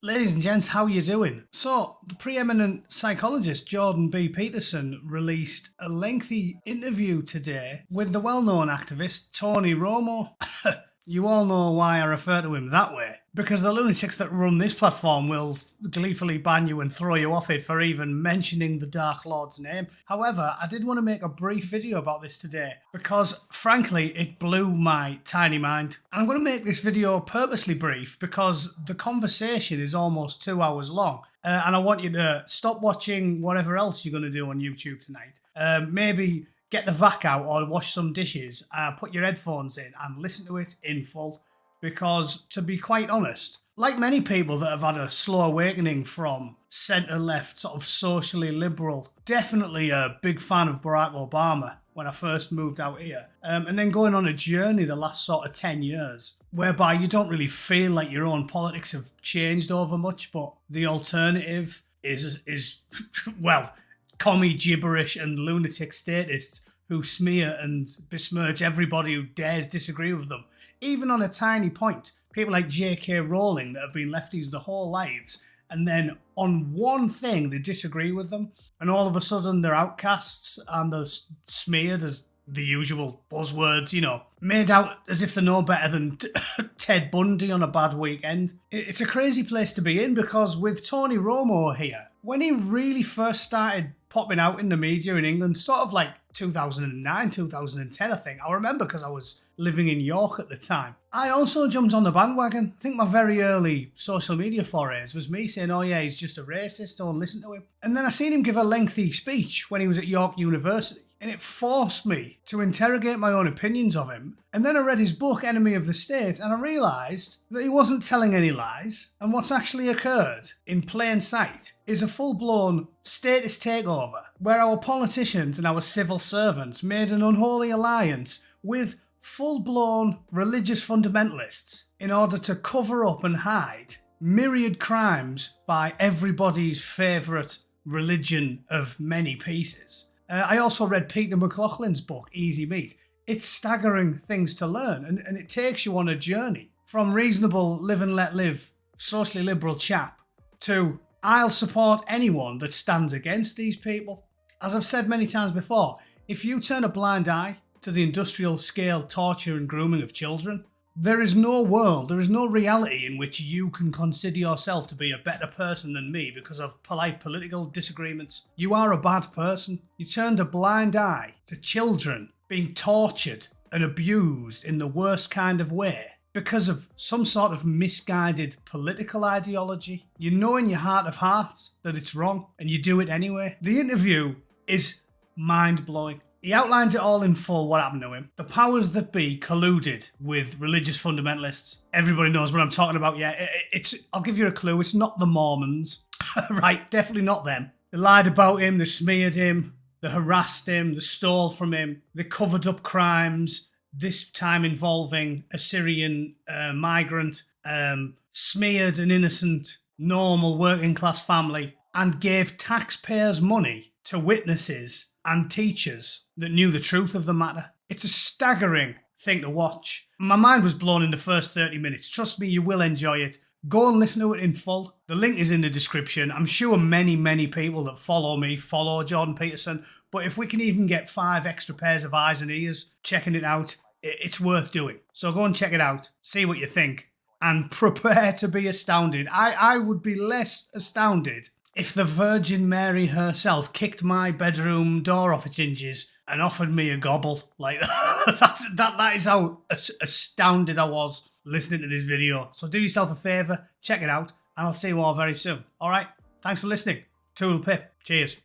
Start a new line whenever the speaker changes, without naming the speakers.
Ladies and gents, how you doing? So, the preeminent psychologist Jordan B. Peterson released a lengthy interview today with the well-known activist Tony Romo. You all know why I refer to him that way. Because the lunatics that run this platform will gleefully ban you and throw you off it for even mentioning the Dark Lord's name. However, I did want to make a brief video about this today because, frankly, it blew my tiny mind. And I'm going to make this video purposely brief because the conversation is almost 2 hours long. And I want you to stop watching whatever else you're going to do on YouTube tonight. Maybe get the vac out or wash some dishes, put your headphones in and listen to it in full. Because, to be quite honest, like many people that have had a slow awakening from centre-left, sort of socially liberal, definitely a big fan of Barack Obama when I first moved out here, and then going on a journey the last sort of 10 years, whereby you don't really feel like your own politics have changed over much, but the alternative is well, commie gibberish and lunatic statists who smear and besmirch everybody who dares disagree with them. Even on a tiny point, people like J.K. Rowling that have been lefties their whole lives, and then on one thing they disagree with them, and all of a sudden they're outcasts and they're smeared as the usual buzzwords, you know, made out as if they're no better than Ted Bundy on a bad weekend. It's a crazy place to be in because with Tony Romo here, when he really first started popping out in the media in England, sort of like 2009, 2010, I think. I remember because I was living in York at the time. I also jumped on the bandwagon. I think my very early social media forays was me saying, oh yeah, he's just a racist, don't listen to him. And then I seen him give a lengthy speech when he was at York University. And it forced me to interrogate my own opinions of him. And then I read his book, Enemy of the State, and I realised that he wasn't telling any lies. And what's actually occurred, in plain sight, is a full-blown statist takeover, where our politicians and our civil servants made an unholy alliance with full-blown religious fundamentalists in order to cover up and hide myriad crimes by everybody's favourite religion of many pieces. I also read Peter McLaughlin's book, Easy Meat. It's staggering things to learn, and it takes you on a journey from reasonable live and let live, socially liberal chap to I'll support anyone that stands against these people. As I've said many times before, if you turn a blind eye to the industrial scale torture and grooming of children, there is no world, there is no reality in which you can consider yourself to be a better person than me because of polite political disagreements. You are a bad person. You turned a blind eye to children being tortured and abused in the worst kind of way because of some sort of misguided political ideology. You know in your heart of hearts that it's wrong and you do it anyway. The interview is mind-blowing. He outlines it all in full, what happened to him. The powers that be colluded with religious fundamentalists. Everybody knows what I'm talking about, yeah. I'll give you a clue, it's not the Mormons. Right, definitely not them. They lied about him, they smeared him, they harassed him, they stole from him, they covered up crimes, this time involving a Syrian migrant, smeared an innocent, normal working class family, and gave taxpayers' money to witnesses and teachers that knew the truth of the matter. It's a staggering thing to watch. My mind was blown in the first 30 minutes. Trust me, you will enjoy it. Go and listen to it in full. The link is in the description. I'm sure many people that follow me follow Jordan Peterson, but if we can even get 5 extra pairs of eyes and ears checking it out, it's worth doing. So go and check it out, see what you think, and prepare to be astounded. I would be less astounded if the Virgin Mary herself kicked my bedroom door off its hinges and offered me a gobble. Like, that is how astounded I was listening to this video. So do yourself a favour, check it out, and I'll see you all very soon. Alright, thanks for listening. Toodle pip. Cheers.